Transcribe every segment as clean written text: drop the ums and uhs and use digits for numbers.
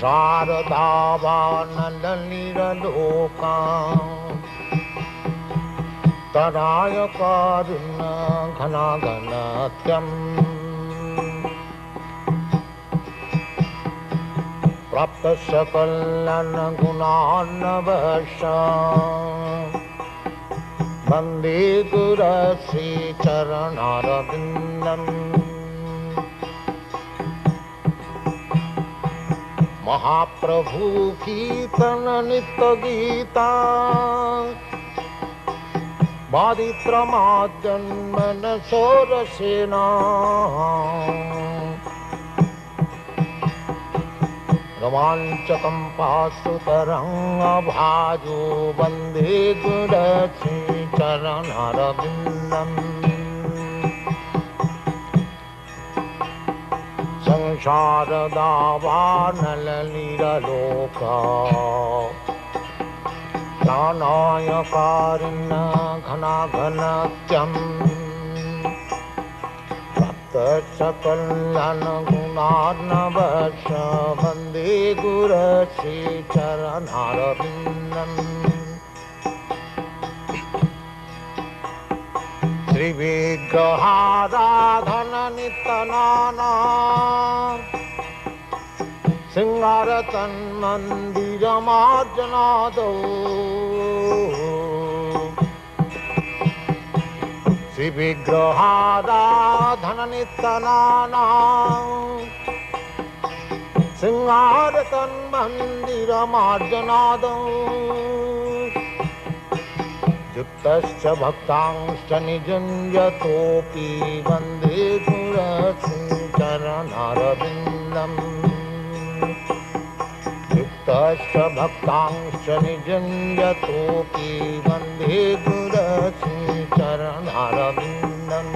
संसारदावानलनिरलोका तराय कारुण्य घनाघनत्यम् प्राप्त सकलन गुणार्णवश वन्दे गुरश्री चरणारविन्दम् महाप्रभु कीर्तन नित्य गीता बादित्रमाद्यन्मन सोरसेना रोमाञ्चकं पाशुतरङ्गभाजो वन्दे गुरश्री चरणारविन्दम् संसारदावानलनिरलोका प्राणाय कारुण्य घनाघनत्यम् सकलन गुणार्णवश वन्दे गुरश्री चरणारविन्दम् श्रीविग्रहाराधन नित्यनाना सिंगारतन्मन्दिरमार्जनादौ श्रीविग्रहाराधन नित्यनाना सिंगारतन्मन्दिरमार्जनादौ युक्तश्च भक्तांश्च निजुञ्जतोऽपि वन्दे गुरश्री चरणारविन्दम् युक्तश्च भक्तांश्च निजुञ्जतोऽपि वन्दे गुरश्री चरणारविन्दम्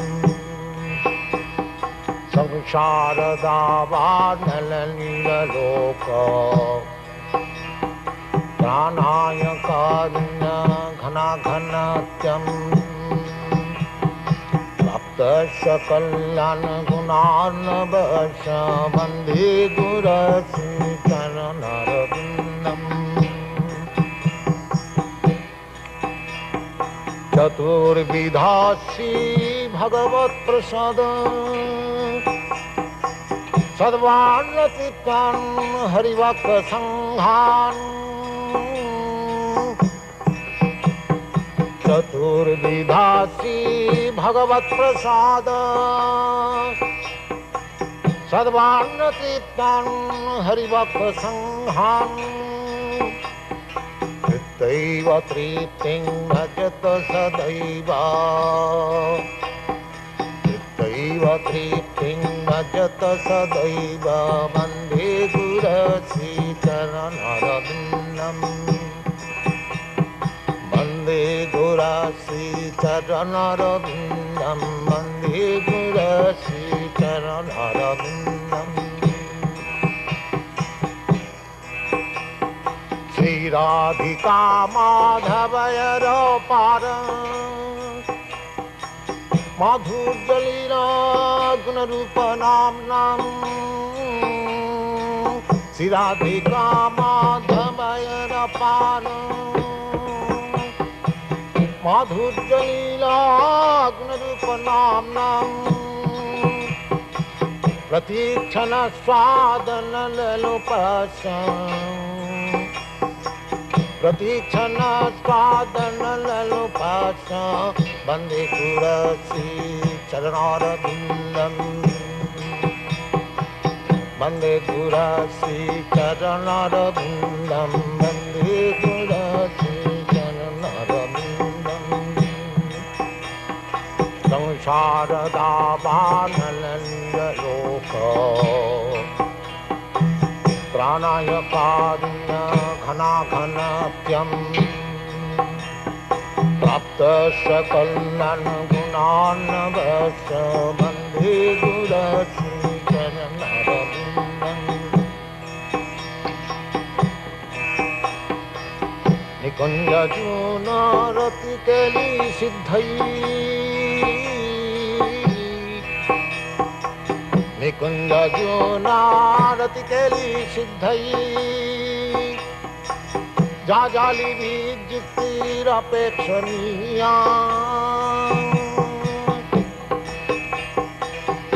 संसारदावानलनिरलोका प्राणाय कारुण्य घनाघनत्यम् प्राप्त सकल्यान गुणार्णवश वन्दे गुरश्री चरणारविन्दम् चतुर्विधा श्री भगवत्प्रसाद सद्वान्नतिकान् हरिवाक्यसंहान् चतुर्विधा श्री भगवत्प्रसाद सद्वान्नतिकान् हरिवाक्यसंहान् तृप्तैव तृप्तिं भजत सदैव तृप्तैव तृप्तिं भजत सदैव वन्दे गुरश्री चरणारविन्दम् वन्दे गुरश्री चरणारविन्दम् वन्दे गुरश्री चरणारविन्दम् श्रीराधिका माधवयरपार माधुर्यलीला गुणरूपनाम्नाम् श्रीराधिका माधवयरपार माधुर्यलीला गुणरूपनाम्नाम् प्रतीक्षण स्वादन ललोपश प्रतीक्षण स्वादन ललोपश वन्दे गुरश्री चरणारविन्दम् वन्दे गुरश्री चरणारविन्दम् वन्दे गुरश्री चरणारविन्दम् संसारदावानलनिरलोका प्राणाय कारुण्य घनाघनत्यम् प्राप्त सकल्यान गुणार्णवश वन्दे गुरश्री चरणारविन्दम् निकुञ्जजूनरतिकेली सिद्धै निकुंज जुनारति केली सिद्धई जाजाली विजुक्तिरपेक्षणीया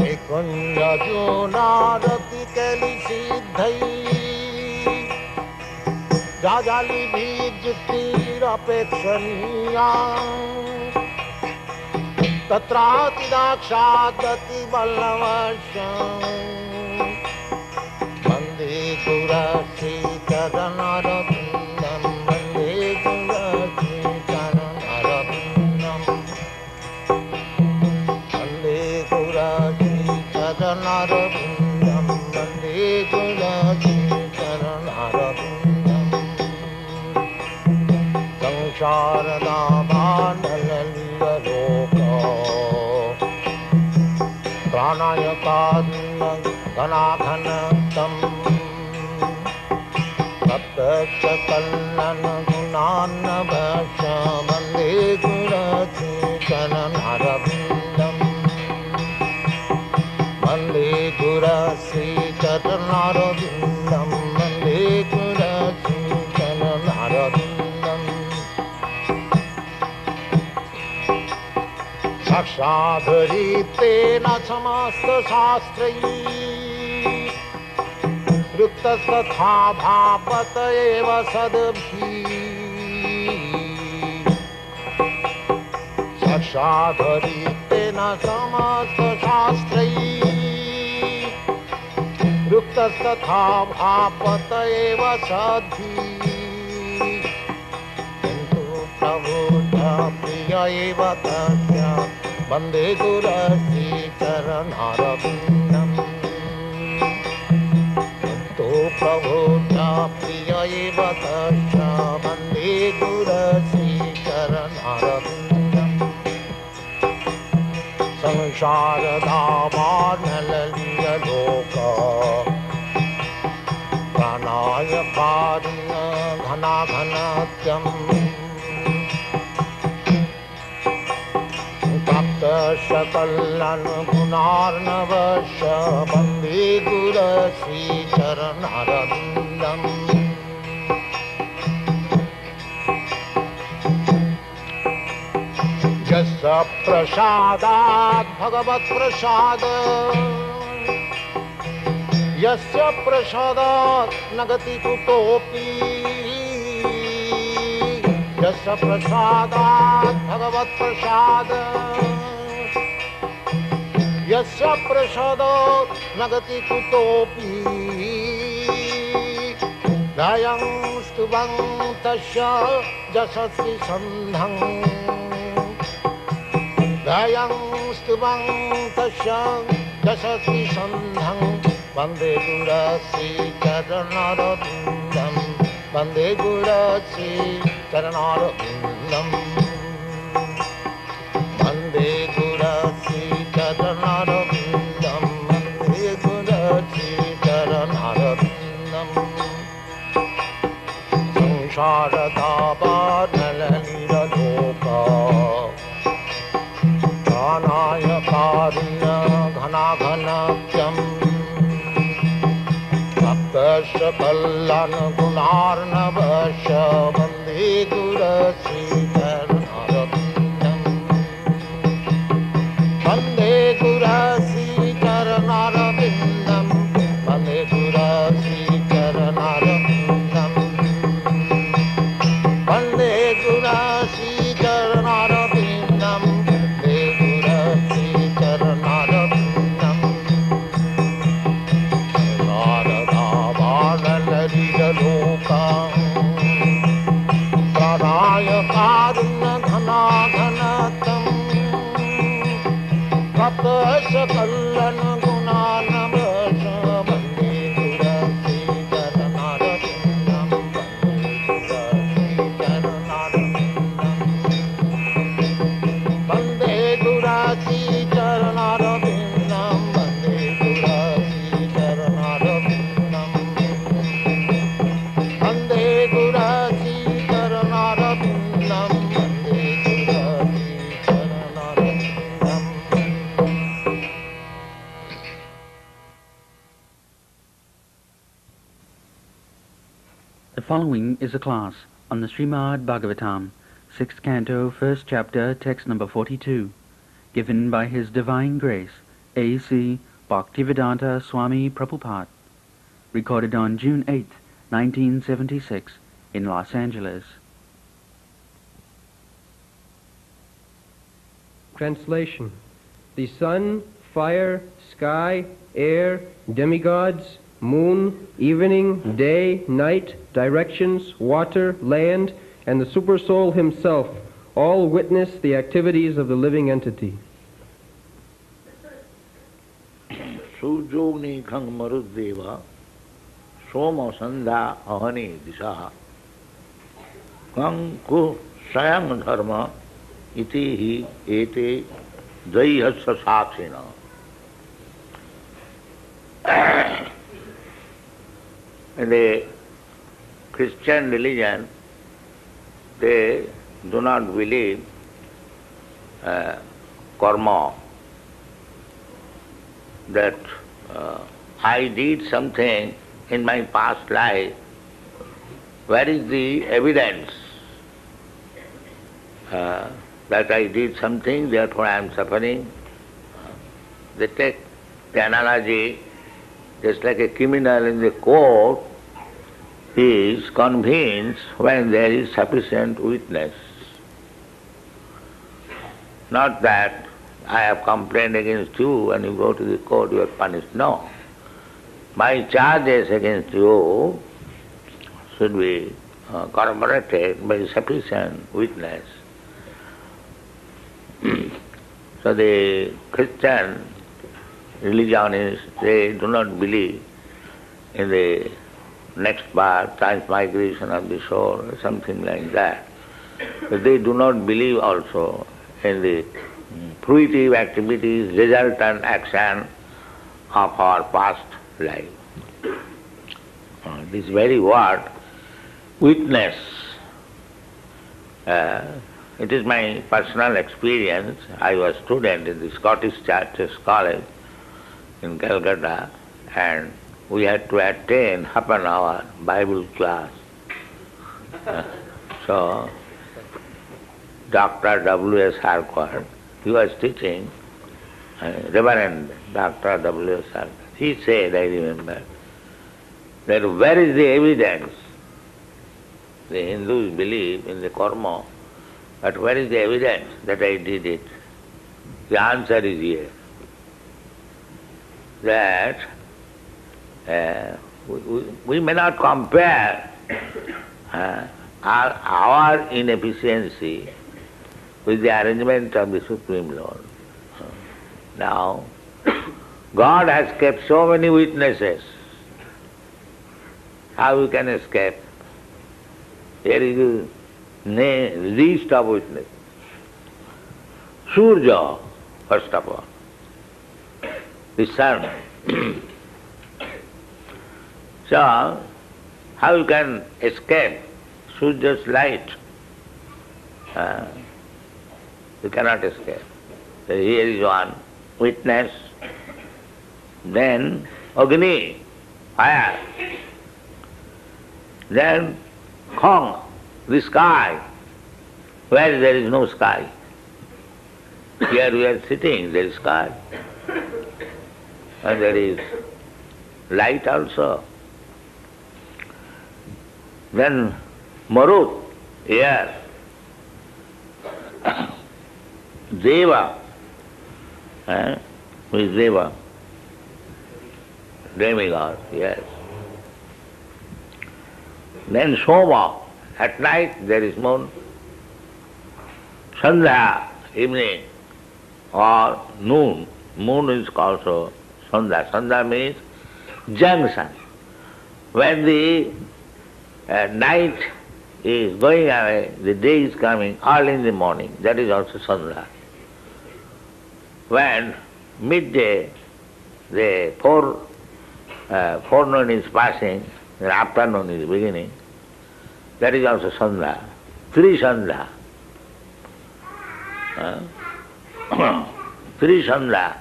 निकुंज जुनारति केली सिद्धई जाजाली विजुक्तिरपेक्षणीया तत्रातिदाक्षादति बल्लवशं वन्दे गुरश्रीचरणरविन्दं वन्दे गुरश्रीचरणरविन्दं वन्दे गुरश्रीचरणरविन्दं वन्दे गुरश्रीचरणरविन्दं संसारदावानललिलोका प्राणायकान्न घनाघनतं सप्तकल्लन गुणान्नवश वन्दे गुरश्रीचरणरविन्दं वन्दे गुरश्रीचरणरविन्दं वन्दे गुरश्रीचरणरविन्दं साक्षादरीतेन समस्तशास्त्रैः ऋक्तस्तथा भापत एव सद्भिः साक्षादरीतेन समस्तशास्त्रैः ऋक्तस्तथा भापत एव सद्भिः किन्तु प्रभुता प्रिय एव तस्य वन्दे गुरश्रीचरणरविन्दं किन्तु प्रभुता प्रिय एव तस्य वन्दे गुरश्रीचरणरविन्दं संसारधामानललिलोका प्राणायकार्य घनाघनत्यं सकलनगुणार्णवश वन्दे गुरश्रीचरणरविन्दं यस्य प्रसादात् भगवत्प्रसाद यस्य प्रसादात् न गति कुतोऽपि यस्य प्रसादात् भगवत्प्रसाद यस्य प्रसादात् न गति कुतोऽपि ध्यायं स्तुवं तस्य यशस्वी सन्धं ध्यायं स्तुवं तस्य यशस्वी सन्धं वन्दे गुरश्रीचरणरविन्दं वन्दे गुरश्रीचरणरविन्दं वन्दे गुरश्रीचरणरविन्दं वन्दे गुरश्रीचरणरविन्दं संसारतापानललिलोका प्राणायकार्य घनाघनत्यं सकलनगुणार्णवश वन्दे गुरश्रीचरणरविन्दं वन्दे गुरश्रीचरणरविन्दं वन्दे गुरश्रीचरणरविन्दं वन्दे गुरश्रीचरणरविन्दं वन्दे गुरश्रीचरणरविन्दं शारदावानललिलोका प्राणायका following is a class on the Srimad Bhagavatam, 6th Canto, 1st Chapter, text number 42, given by His Divine Grace, A.C. Bhaktivedanta Swami Prabhupada, recorded on June 8, 1976, in Los Angeles. Translation. The sun, fire, sky, air, demigods, moon, evening, day, night, directions, water, land, and the Supersoul himself all witness the activities of the living entity. Sujogni khang marudeva soma sandha ahani disha kang ku sayang dharma iti hi ete dvaihasya saksina. In the Christian religion, they do not believe karma, that I did something in my past life. Where is the evidence that I did something, therefore I am suffering? They take the analogy, just like a criminal in the court is convinced when there is sufficient witness. Not that I have complained against you, when you go to the court you are punished. No. My charges against you should be corroborated by sufficient witness. So the Christian religionists, they do not believe in the next birth, transmigration of the soul, or something like that. But they do not believe also in the fruitive activities, resultant action of our past life. This very word, witness, it is my personal experience. I was a student in the Scottish Churches College in Calcutta, and we had to attend half an hour Bible class. So, Dr. W.S. Harcourt, he was teaching, Reverend Dr. W.S. Harcourt. He said, I remember, that where is the evidence? The Hindus believe in the karma, but where is the evidence that I did it? The answer is here. That we may not compare our inefficiency with the arrangement of the Supreme Lord. Now, God has kept so many witnesses. How we can escape? Here is the least of witnesses. Surya, first of all, the sun. So, how you can escape Surya's light? You cannot escape. So here is one witness. Then Agni, fire. Then Khong, the sky, where there is no sky. Here we are sitting, there is sky. And there is light also. Then Marut, air. Deva, who is Deva? Demigod, yes. Then Soma, at night there is moon. Sandhya, evening, or noon. Moon is also Sandhya. Sandhya means junction. When the night is going away, the day is coming early in the morning, that is also Sandhya. When midday, the forenoon is passing, the afternoon is beginning, that is also Sandhya. Three Sandhya. Three Sandhya.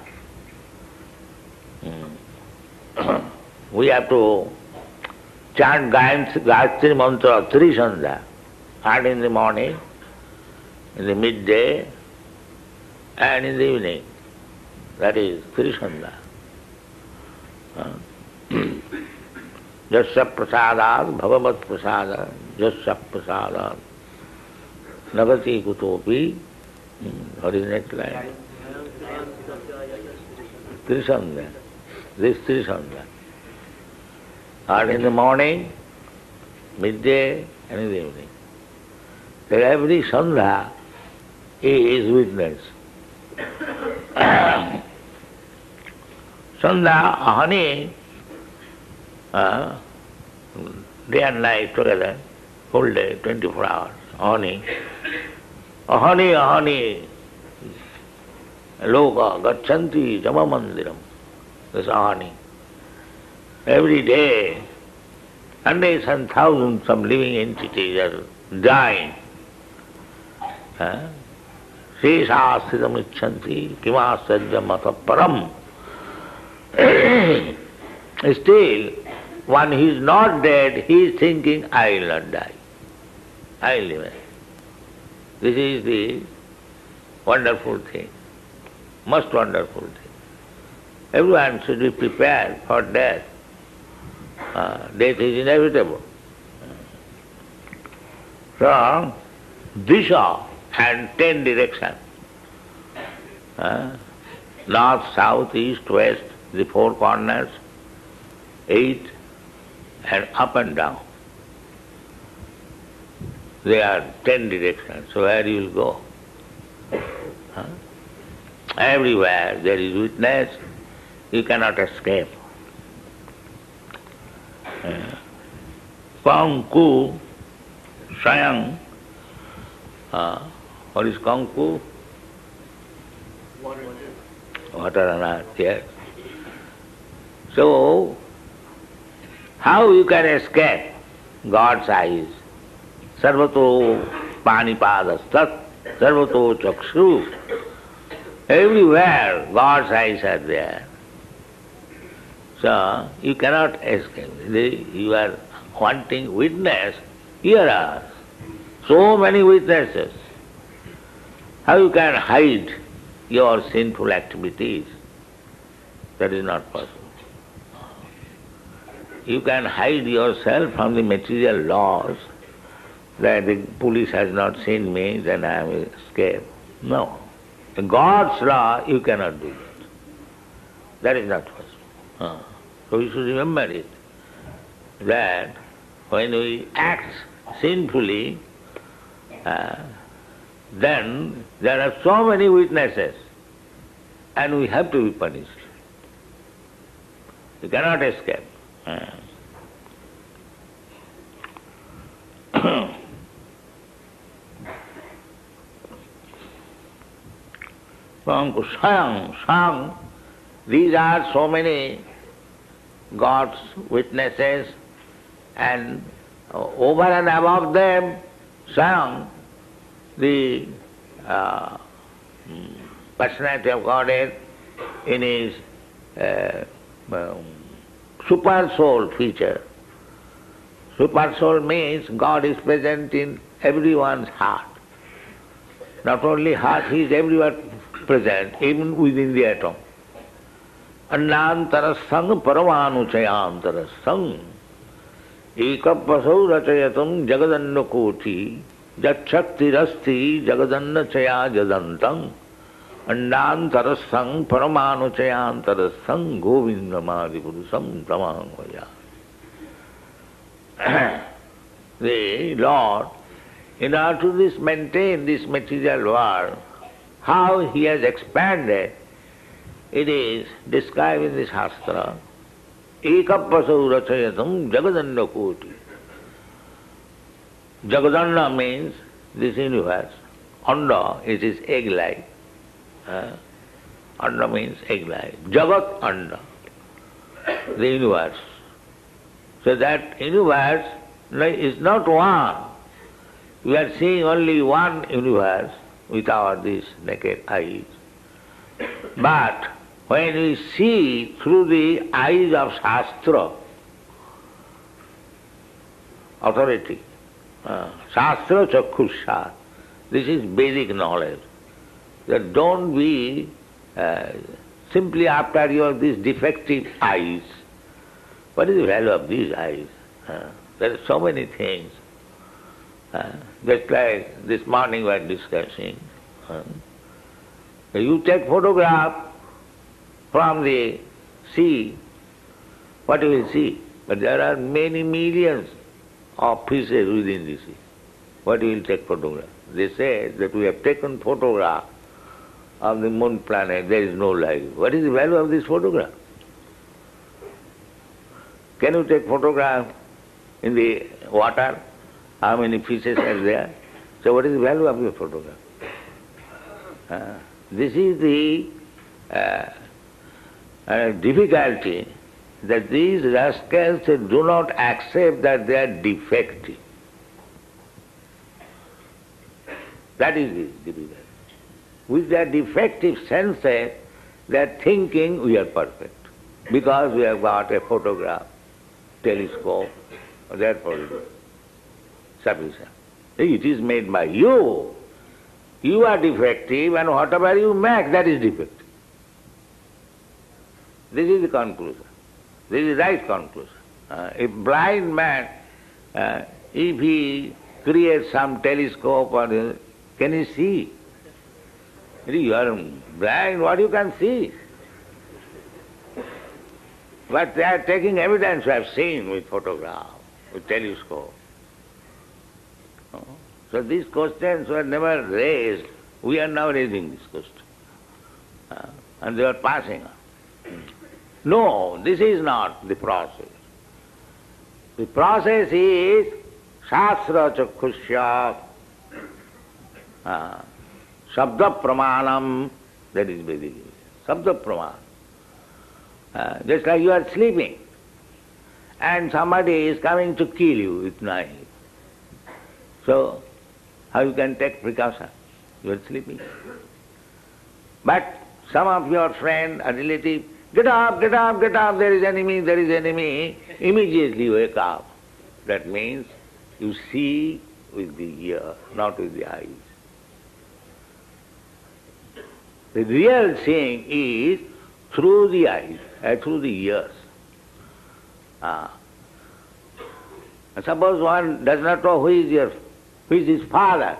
We have to chant Gayatri Mantra 3 Sandhya, and in the morning, in the midday, and in the evening. That is 3 Sandhya. Jasya prasadat bhavavat prasada, jasya prasadat nagati kutopi. What is next line? 3 Sandhya. This 3 Sandhya. And in the morning, midday, and in the evening. So every Sandhya is witness. Sandhya, ahani, day and night together, whole day, 24 hours, ahani. Ahani, ahani, loka gacchanti jama mandiram. This ahani. Every day, hundreds and thousands of living entities are dying. Sheshāsthidam icchanti kimasajya mata param. Still, when he is not dead, he is thinking, I will not die. I will live. This is the wonderful thing, most wonderful thing. Everyone should be prepared for death. Death is inevitable. So, Disha and 10 directions. North, south, east, west, the 4 corners, 8, and up and down. There are 10 directions, so where you will go? Everywhere there is witness, you cannot escape. Kanku, Sayang, what is Kanku? Water and earth, yes. So, how you can escape God's eyes? Sarvato panipadastat, sarvato chakshu. Everywhere God's eyes are there. So, you cannot escape. You are wanting witness, here are so many witnesses. How you can hide your sinful activities? That is not possible. You can hide yourself from the material laws, that the police has not seen me, then I will escape. No. In God's law, you cannot do that. That is not possible. So you should remember it, that when we act sinfully, then there are so many witnesses, and we have to be punished. You cannot escape. Sang, these are so many God's witnesses, and over and above them, Sang, the personality of Godhead in his super soul feature. Super soul means God is present in everyone's heart. Not only heart, he is everywhere present, even within the atom. Annantarasthang paramanuchayantarasthang ekapasau rachayatam jagadannakoti jachaktirasti jagadannachaya jadantang annantarasthang paramanuchayantarasthang govindamadipurusham tamangvaya. The Lord, in order to maintain this material world, how he has expanded, it is described in the Shastra. Ekapasau rachayatam jagadannakoti. Jagadanna means this universe. Anda, it is egg-like. Anda means egg-like. Jagat Anda, the universe. So that universe is not one. We are seeing only one universe with these naked eyes. But when we see through the eyes of Shastra, authority. Shastra Chakhusha. This is basic knowledge. That don't be simply after your these defective eyes. What is the value of these eyes? There are so many things. Just like this morning we are discussing. You take photograph from the sea, what you will see? But there are many millions of fishes within the sea. What you will take photograph? They say that we have taken photograph of the moon planet, there is no life. What is the value of this photograph? Can you take photograph in the water? How many fishes are there? So what is the value of your photograph? This is the difficulty, that these rascals do not accept that they are defective. That is the difficulty. With their defective senses, they are thinking we are perfect. Because we have got a photograph, telescope, therefore it is sufficient. It is made by you. You are defective, and whatever you make, that is defective. This is the conclusion. This is the right conclusion. A blind man, if he creates some telescope, or can he see? You are blind, what you can see? But they are taking evidence we have seen with photograph, with telescope. So these questions were never raised. We are now raising this question. And they are passing on. No, this is not the process. The process is Shastra Chakhusya, Shabda Pramanam, that is basically. Shabda Pramanam. Just like you are sleeping, and somebody is coming to kill you with knife. So, how you can take precaution? You are sleeping. But some of your friend or relative, get up, get up, get up, there is enemy, immediately wake up. That means you see with the ear, not with the eyes. The real seeing is through the eyes, through the ears. Suppose one does not know who is his father.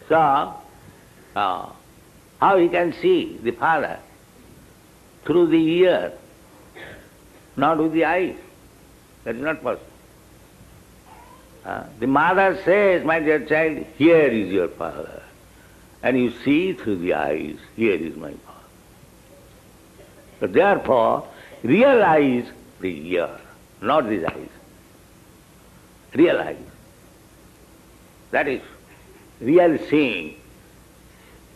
So, how he can see the father? Through the ear, not with the eyes. That is not possible. The mother says, my dear child, here is your father. And you see through the eyes, here is my father. So therefore, realize the ear, not these eyes. Realize. That is real seeing.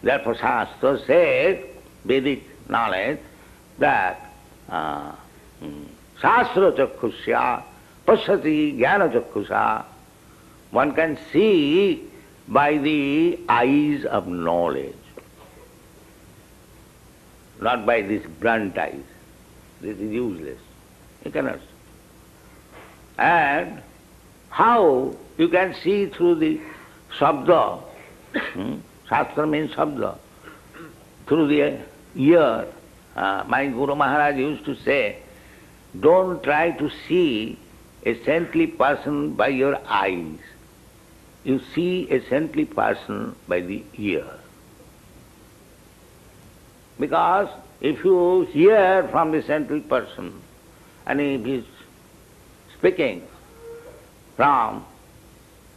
Therefore Shastra says, Vedic knowledge, that Shastra Chakhusya, Pashyati Jnana Chakhusya, one can see by the eyes of knowledge, not by these blunt eyes. This is useless. You cannot see. And how you can see through the Shabda, Shastra means Shabda, through the ear. My Guru Maharaj used to say, don't try to see a saintly person by your eyes. You see a saintly person by the ear. Because if you hear from the saintly person, and if he is speaking from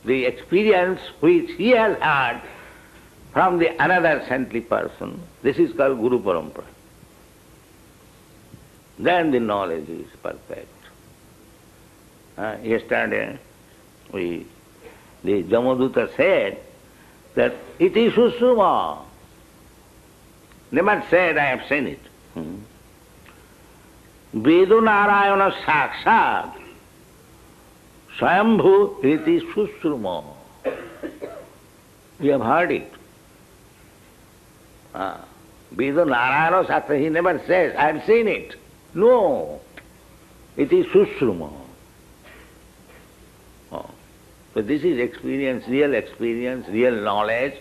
the experience which he has had from the another saintly person, this is called Guru Parampara. Then the knowledge is perfect. Yesterday, the Jamaduta said that it is Susuma. Never said, I have seen it. Vedu Narayana Sakshat Swayambhu iti Susuma. We have heard it. Vedu Narayana Sakshat, he never says, I have seen it. No, it is Susuma. So this is experience, real knowledge.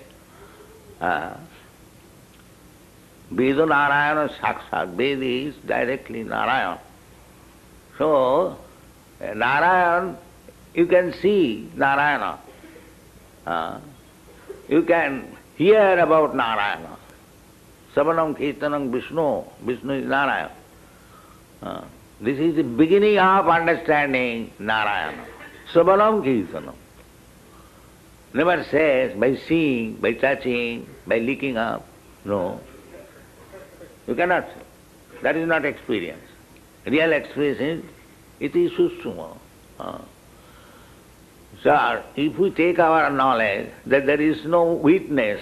Veda Narayana Sakshat. Veda is directly Narayana. So, Narayan, you can see Narayana. You can hear about Narayana. Savanam Kirtanam Vishnu. Vishnu is Narayana. This is the beginning of understanding Narayana. Savanam Kirtanam. Never says by seeing, by touching, by licking up. No. You cannot say. That is not experience. Real experience is, it is susuma. So, if we take our knowledge that there is no witness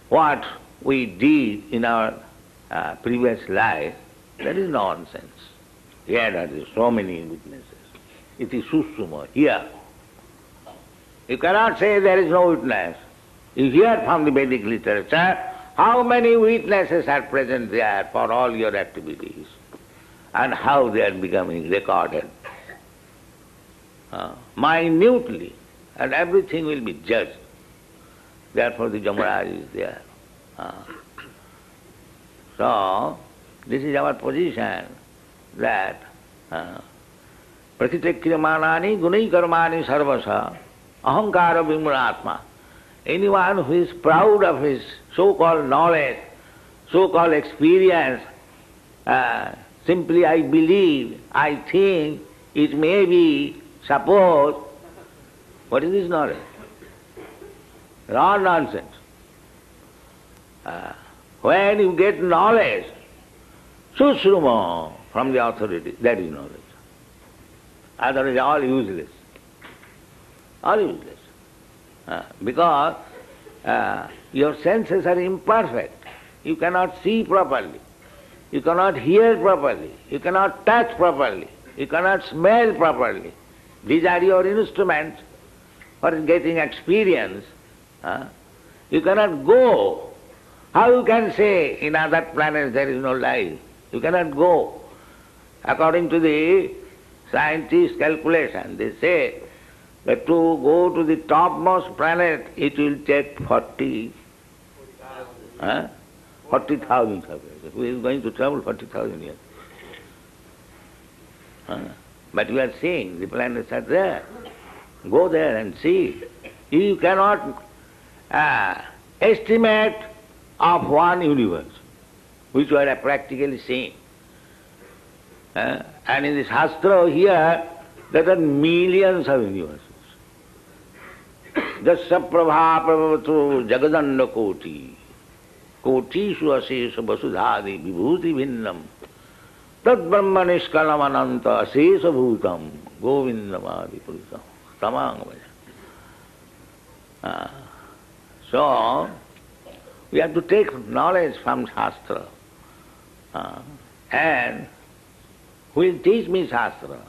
what we did in our previous life, that is nonsense. Here there is so many witnesses. It is susuma, here. You cannot say there is no witness. You hear from the Vedic literature how many witnesses are present there for all your activities and how they are becoming recorded. Minutely, and everything will be judged. Therefore the Jamaraj is there. So, this is our position that Prakritakriyamanani gunai karmani sarvasa ahankara vimuratma. Anyone who is proud of his so-called knowledge, so-called experience, simply I believe, I think, it may be, suppose, what is this knowledge? All nonsense. When you get knowledge, susruma from the authority, that is knowledge. Otherwise all useless. All useless. Because your senses are imperfect. You cannot see properly. You cannot hear properly. You cannot touch properly. You cannot smell properly. These are your instruments for getting experience. You cannot go. How you can say in other planets there is no life? You cannot go. According to the scientists' calculation, they say that to go to the topmost planet, it will take 40,000 years. Who is going to travel 40,000 years? But we are seeing the planets are there. Go there and see. You cannot estimate of one universe, which we are practically seeing. And in the Shastra here, there are millions of universes. Jasya prabha prabhavatu jagadanda koti, kotishu asesha vasudhadi vibhuti bhinnam, tad brahma niskalam ananta asesha bhutam, govindamadi purutam, tamang vaja. So, we have to take knowledge from Shastra. And who will teach me Shastra?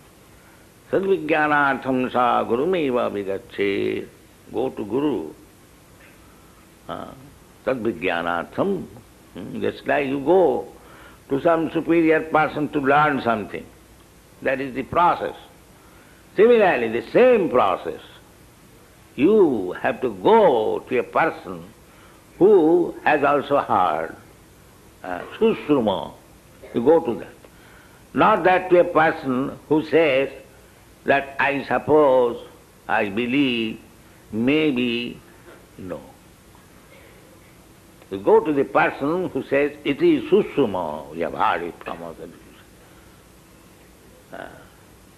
Sadvijnanatham sa gurumeva vigache. Go to Guru. Sadvijnanatham. Just like you go to some superior person to learn something. That is the process. Similarly, the same process. You have to go to a person who has also heard. Susruma. You go to that. Not that to a person who says that I suppose, I believe, maybe, no. You go to the person who says it is susruma, you have heard it from other people.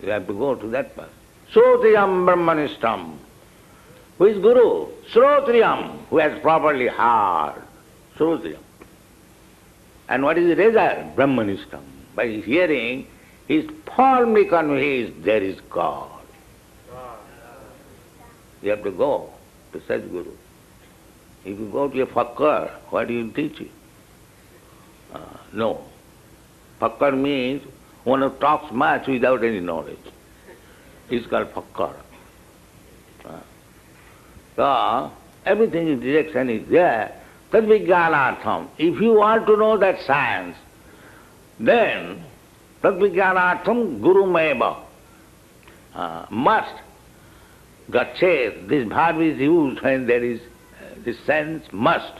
You have to go to that person. Srotriyam brahmanistam. Who is Guru? Srotriyam, who has properly heard. Srotriyam. And what is the result? Brahmanistam. By hearing, he is firmly convinced there is God. You have to go to such Guru. If you go to a fakkar, what do you teach you? No. Fakkar means one who talks much without any knowledge. It's called fakkar. So, everything in direction is there. Tadvijnanatham. If you want to know that science, then tadvijnanatham guru meva. Must. Gachet, this verb is used when there is this sense must.